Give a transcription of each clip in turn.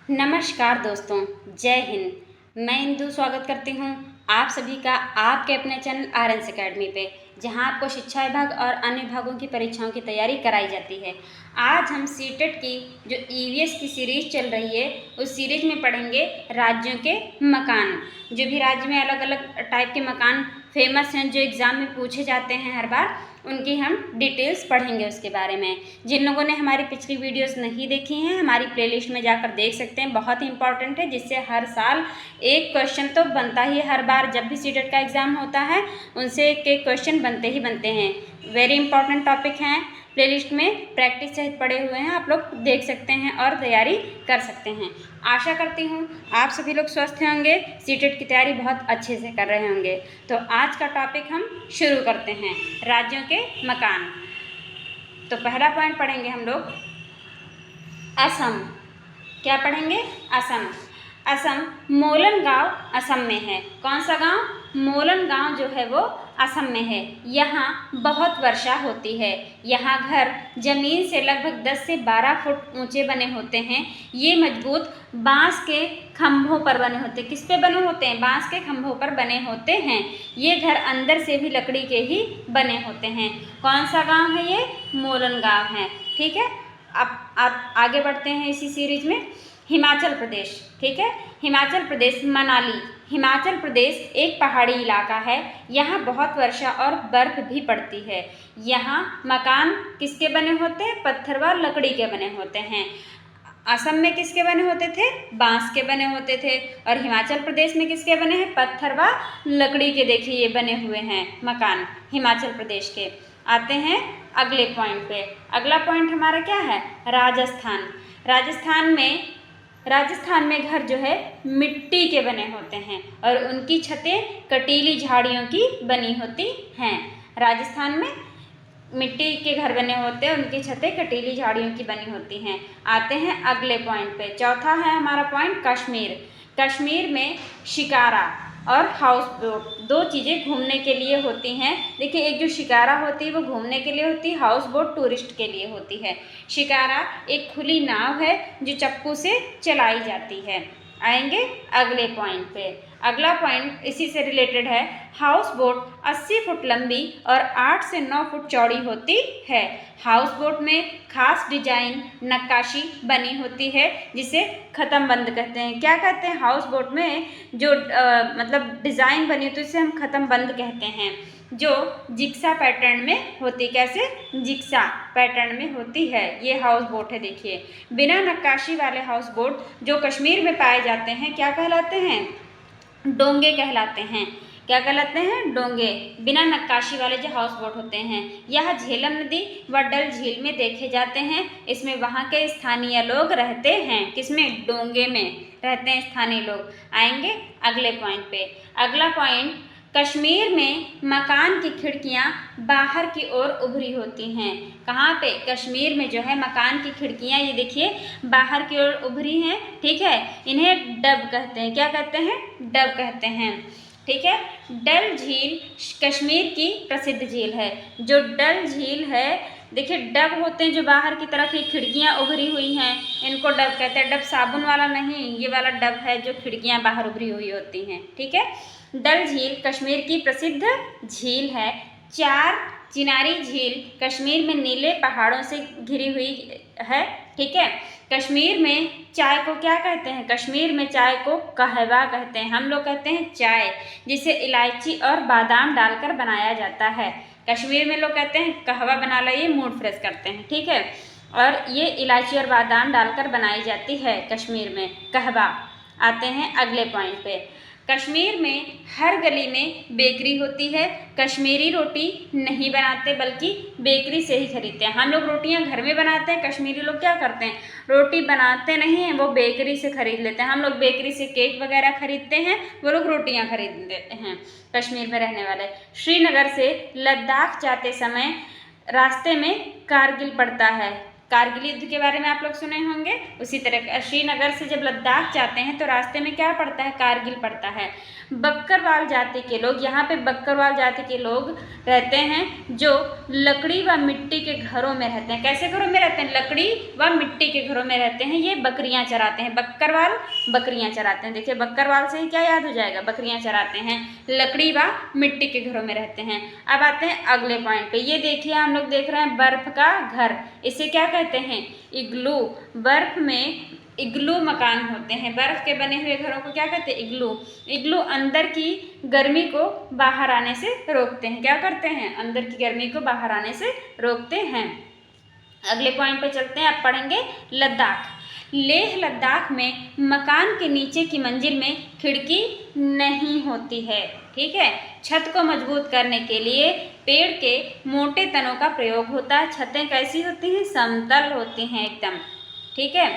नमस्कार दोस्तों, जय हिंद। मैं इंदु स्वागत करती हूँ आप सभी का आपके अपने चैनल आरएनस अकेडमी पे, जहाँ आपको शिक्षा विभाग और अन्य विभागों की परीक्षाओं की तैयारी कराई जाती है। आज हम सीटेट की जो ईवीएस की सीरीज चल रही है, उस सीरीज में पढ़ेंगे राज्यों के मकान। जो भी राज्य में अलग अलग टाइप के मकान फेमस हैं, जो एग्ज़ाम में पूछे जाते हैं हर बार, उनकी हम डिटेल्स पढ़ेंगे उसके बारे में। जिन लोगों ने हमारी पिछली वीडियोस नहीं देखी हैं, हमारी प्लेलिस्ट में जाकर देख सकते हैं, बहुत ही इंपॉर्टेंट है, जिससे हर साल एक क्वेश्चन तो बनता ही है। हर बार जब भी सीटेट का एग्ज़ाम होता है, उनसे एक एक क्वेश्चन बनते ही बनते हैं। वेरी इंपॉर्टेंट टॉपिक हैं, प्लेलिस्ट में प्रैक्टिस सहित पढ़े हुए हैं, आप लोग देख सकते हैं और तैयारी कर सकते हैं। आशा करती हूँ आप सभी लोग स्वस्थ होंगे, सीटेट की तैयारी बहुत अच्छे से कर रहे होंगे। तो आज का टॉपिक हम शुरू करते हैं, राज्यों के मकान। तो पहला पॉइंट पढ़ेंगे हम लोग असम। क्या पढ़ेंगे? असम। असम मोलन गांव असम में है। कौन सा गांव? मोलन गांव जो है वो असम में है। यहाँ बहुत वर्षा होती है। यहाँ घर जमीन से लगभग 10 से 12 फुट ऊंचे बने होते हैं। ये मजबूत बांस के खंभों पर बने होते हैं। किस पे बने होते हैं? बांस के खंभों पर बने होते हैं। ये घर अंदर से भी लकड़ी के ही बने होते हैं। कौन सा गांव है ये? मोलन गांव है। ठीक है, अब आप आगे बढ़ते हैं इसी सीरीज में। हिमाचल प्रदेश। ठीक है, हिमाचल प्रदेश मनाली। हिमाचल प्रदेश एक पहाड़ी इलाका है। यहाँ बहुत वर्षा और बर्फ भी पड़ती है। यहाँ मकान किसके बने होते हैं? पत्थर व लकड़ी के बने होते हैं। असम में किसके बने होते थे? बांस के बने होते थे। और हिमाचल प्रदेश में किसके बने हैं? पत्थर व लकड़ी के। देखिए ये बने हुए हैं मकान हिमाचल प्रदेश के। आते हैं अगले पॉइंट पे। अगला पॉइंट हमारा क्या है? राजस्थान। राजस्थान में घर जो है मिट्टी के बने होते हैं और उनकी छतें कटीली झाड़ियों की बनी होती हैं। राजस्थान में मिट्टी के घर बने होते हैं, उनकी छतें कटीली झाड़ियों की बनी होती हैं। आते हैं अगले पॉइंट पे। चौथा है हमारा पॉइंट कश्मीर। कश्मीर में शिकारा और हाउस बोट, दो चीज़ें घूमने के लिए होती हैं। देखिए, एक जो शिकारा होती है वो घूमने के लिए होती है, हाउस बोट टूरिस्ट के लिए होती है। शिकारा एक खुली नाव है जो चप्पू से चलाई जाती है। आएंगे अगले पॉइंट पे। अगला पॉइंट इसी से रिलेटेड है। हाउस बोट 80 फुट लंबी और 8 से 9 फुट चौड़ी होती है। हाउस बोट में खास डिजाइन नक्काशी बनी होती है, जिसे ख़त्म बंद कहते हैं। क्या कहते हैं? हाउस बोट में जो मतलब डिज़ाइन बनी होती है उसे हम ख़त्म बंद कहते हैं, जो जिक्सा पैटर्न में होती। कैसे? जिक्सा पैटर्न में होती है। ये हाउस बोट है। देखिए, बिना नक्काशी वाले हाउस बोट जो कश्मीर में पाए जाते हैं क्या कहलाते हैं? डोंगे कहलाते हैं। क्या कहलाते हैं? डोंगे। बिना नक्काशी वाले जो हाउस बोट होते हैं, यह झेलम नदी व डल झील में देखे जाते हैं। इसमें वहाँ के स्थानीय लोग रहते हैं। किसमें? डोंगे में रहते हैं स्थानीय लोग। आएंगे अगले पॉइंट पे। अगला पॉइंट, कश्मीर में मकान की खिड़कियां बाहर की ओर उभरी होती हैं। कहाँ पे? कश्मीर में जो है मकान की खिड़कियां, ये देखिए, बाहर की ओर उभरी हैं। ठीक है, इन्हें डब कहते हैं। क्या कहते हैं? डब कहते हैं। ठीक है, डल झील कश्मीर की प्रसिद्ध झील है। जो डल झील है, देखिए, डब होते हैं जो बाहर की तरफ ये खिड़कियां उभरी हुई हैं, इनको डब कहते हैं। डब साबुन वाला नहीं, ये वाला डब है जो खिड़कियां बाहर उभरी हुई होती हैं। ठीक है, डल झील कश्मीर की प्रसिद्ध झील है। चार चिनारी झील कश्मीर में नीले पहाड़ों से घिरी हुई है। ठीक है, कश्मीर में चाय को क्या कहते हैं? कश्मीर में चाय को कहवा कहते हैं। हम लोग कहते हैं चाय, जिसे इलायची और बादाम डालकर बनाया जाता है। कश्मीर में लोग कहते हैं कहवा बना लाइए, मूड फ्रेश करते हैं। ठीक है, और ये इलायची और बादाम डालकर बनाई जाती है कश्मीर में, कहवा। आते हैं अगले पॉइंट पे। कश्मीर में हर गली में बेकरी होती है। कश्मीरी रोटी नहीं बनाते, बल्कि बेकरी से ही खरीदते हैं। हम लोग रोटियां घर में बनाते हैं, कश्मीरी लोग क्या करते हैं? रोटी बनाते नहीं हैं, वो बेकरी से खरीद लेते हैं। हम लोग बेकरी से केक वगैरह खरीदते हैं, वो लोग रोटियां खरीद लेते हैं कश्मीर में रहने वाले। श्रीनगर से लद्दाख जाते समय रास्ते में कारगिल पड़ता है। कारगिल युद्ध के बारे में आप लोग सुने होंगे। उसी तरह श्रीनगर से जब लद्दाख जाते हैं तो रास्ते में क्या पड़ता है, कारगिल पड़ता है। बक्करवाल जाति के लोग, यहाँ पे बक्करवाल जाति के लोग रहते हैं जो लकड़ी व मिट्टी के घरों में रहते हैं। कैसे घरों में रहते हैं, लकड़ी व मिट्टी के घरों में रहते हैं। ये बकरियां चराते हैं, बक्करवाल बकरियां चराते हैं। देखिए बक्करवाल से ही क्या याद हो जाएगा, बकरियां चराते हैं, लकड़ी व मिट्टी के घरों में रहते हैं। अब आते हैं अगले पॉइंट पे। ये देखिए हम लोग देख रहे हैं बर्फ का घर, इसे क्या कहते हैं, इग्लू। बर्फ में इग्लू मकान होते हैं, बर्फ के बने हुए घरों को क्या कहते हैं, इग्लू। इग्लू अंदर की गर्मी को बाहर आने से रोकते हैं। क्या करते हैं, अंदर की गर्मी को बाहर आने से रोकते हैं। अगले पॉइंट पे चलते हैं, आप पढ़ेंगे लद्दाख। लेह लद्दाख में मकान के नीचे की मंजिल में खिड़की नहीं होती है, ठीक है। छत को मजबूत करने के लिए पेड़ के मोटे तनों का प्रयोग होता है। छतें कैसी होती हैं, समतल होती हैं एकदम, ठीक है।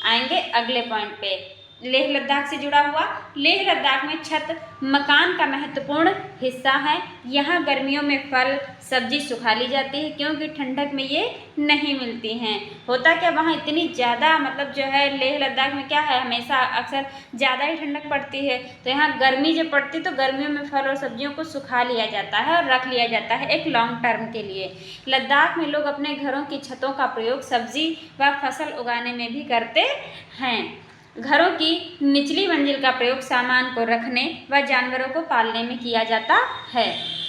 आएंगे अगले पॉइंट पे, लेह लद्दाख से जुड़ा हुआ। लेह लद्दाख में छत मकान का महत्वपूर्ण हिस्सा है। यहाँ गर्मियों में फल सब्जी सुखा ली जाती है क्योंकि ठंडक में ये नहीं मिलती हैं। होता क्या, वहाँ इतनी ज़्यादा मतलब जो है लेह लद्दाख में क्या है, हमेशा अक्सर ज़्यादा ही ठंडक पड़ती है, तो यहाँ गर्मी जब पड़ती तो गर्मियों में फल और सब्जियों को सुखा लिया जाता है और रख लिया जाता है एक लॉन्ग टर्म के लिए। लद्दाख में लोग अपने घरों की छतों का प्रयोग सब्जी व फसल उगाने में भी करते हैं। घरों की निचली मंजिल का प्रयोग सामान को रखने व जानवरों को पालने में किया जाता है।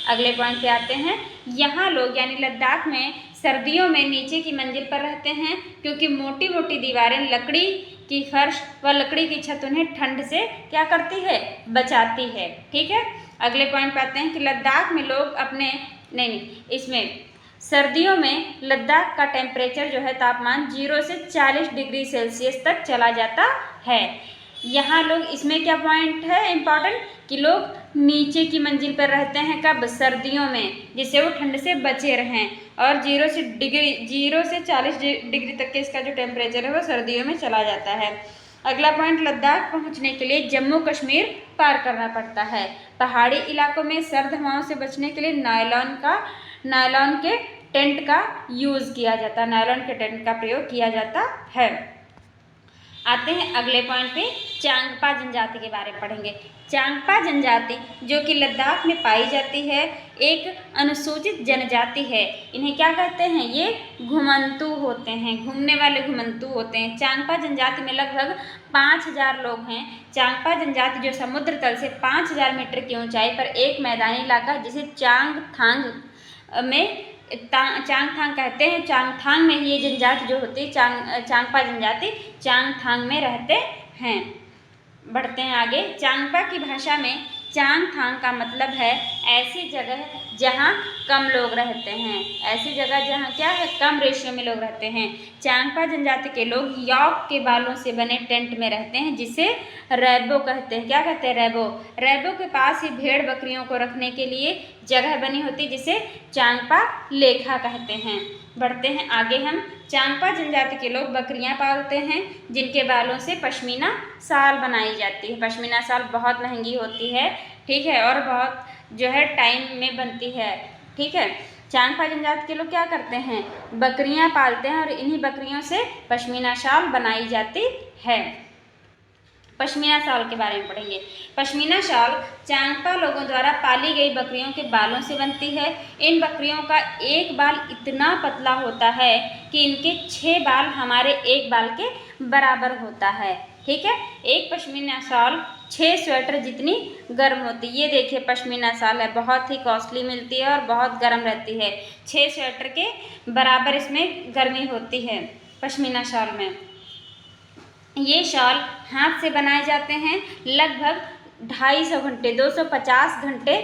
अगले पॉइंट पे आते हैं। यहाँ लोग यानी लद्दाख में सर्दियों में नीचे की मंजिल पर रहते हैं क्योंकि मोटी मोटी दीवारें, लकड़ी की फर्श व लकड़ी की छत उन्हें ठंड से क्या करती है, बचाती है, ठीक है। अगले पॉइंट पे आते हैं कि लद्दाख में लोग अपने इसमें सर्दियों में लद्दाख का टेम्परेचर जो है तापमान 0 से 40 डिग्री सेल्सियस तक चला जाता है। यहाँ लोग, इसमें क्या पॉइंट है इम्पॉर्टेंट, कि लोग नीचे की मंजिल पर रहते हैं कब, सर्दियों में, जिससे वो ठंड से बचे रहें। और 0 से 40 डिग्री तक के इसका जो टेम्परेचर है वो सर्दियों में चला जाता है। अगला पॉइंट, लद्दाख पहुँचने के लिए जम्मू कश्मीर पार करना पड़ता है। पहाड़ी इलाकों में सर्द हवाओं से बचने के लिए नायलॉन के टेंट का यूज़ किया जाता है, नायलॉन के टेंट का प्रयोग किया जाता है। आते हैं अगले पॉइंट पे, चांगपा जनजाति के बारे में पढ़ेंगे। चांगपा जनजाति जो कि लद्दाख में पाई जाती है एक अनुसूचित जनजाति है। इन्हें क्या कहते हैं, ये घुमंतू होते हैं, घूमने वाले घुमंतू होते हैं। चांगपा जनजाति में लगभग 5000 लोग हैं। चांगपा जनजाति जो समुद्र तल से 5000 मीटर की ऊंचाई पर एक मैदानी इलाका जिसे चांगथांग कहते हैं, चांगथांग में ये जनजाति जो होती है चांगपा जनजाति चांगथांग में रहते हैं। बढ़ते हैं आगे। चांगपा की भाषा में चांगथांग का मतलब है ऐसी जगह जहाँ कम लोग रहते हैं, ऐसी जगह जहाँ क्या है, कम रेशियो में लोग रहते हैं। चांगपा जनजाति के लोग यॉक के बालों से बने टेंट में रहते हैं जिसे रैबो कहते हैं। क्या कहते हैं, रैबो। रैबो के पास ही भेड़ बकरियों को रखने के लिए जगह बनी होती है जिसे चांगपा लेखा कहते हैं। बढ़ते हैं आगे हम। चांगपा जनजाति के लोग बकरियां पालते हैं जिनके बालों से पश्मीना शाल बनाई जाती है। पश्मीना शाल बहुत महंगी होती है, ठीक है, और बहुत जो है टाइम में बनती है, ठीक है। चांगपा जनजाति के लोग क्या करते हैं, बकरियां पालते हैं और इन्हीं बकरियों से पश्मीना शाल बनाई जाती है। पश्मीना शाल के बारे में पढ़ेंगे। पश्मीना शाल चांगपा लोगों द्वारा पाली गई बकरियों के बालों से बनती है। इन बकरियों का एक बाल इतना पतला होता है कि इनके 6 बाल हमारे एक बाल के बराबर होता है, ठीक है। एक पश्मीना शाल 6 स्वेटर जितनी गर्म होती है। ये देखिए पश्मीना शाल है, बहुत ही कॉस्टली मिलती है और बहुत गर्म रहती है। 6 स्वेटर के बराबर इसमें गर्मी होती है पश्मीना शाल में। ये शॉल हाथ से बनाए जाते हैं। लगभग 250 घंटे 250 घंटे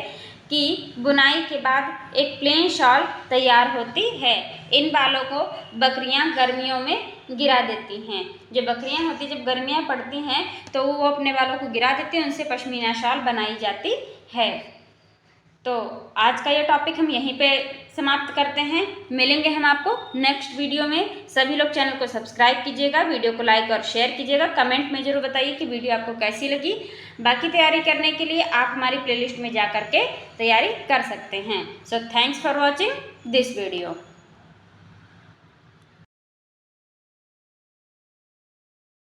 की बुनाई के बाद एक प्लेन शॉल तैयार होती है। इन बालों को बकरियां गर्मियों में गिरा देती हैं। जो बकरियां होती जब गर्मियां पड़ती हैं तो वो अपने बालों को गिरा देती हैं, उनसे पश्मीना शॉल बनाई जाती है। तो आज का ये टॉपिक हम यहीं पे समाप्त करते हैं। मिलेंगे हम आपको नेक्स्ट वीडियो में। सभी लोग चैनल को सब्सक्राइब कीजिएगा, वीडियो को लाइक और शेयर कीजिएगा। कमेंट में ज़रूर बताइए कि वीडियो आपको कैसी लगी। बाकी तैयारी करने के लिए आप हमारी प्लेलिस्ट में जा कर के तैयारी कर सकते हैं। So thanks for watching this video.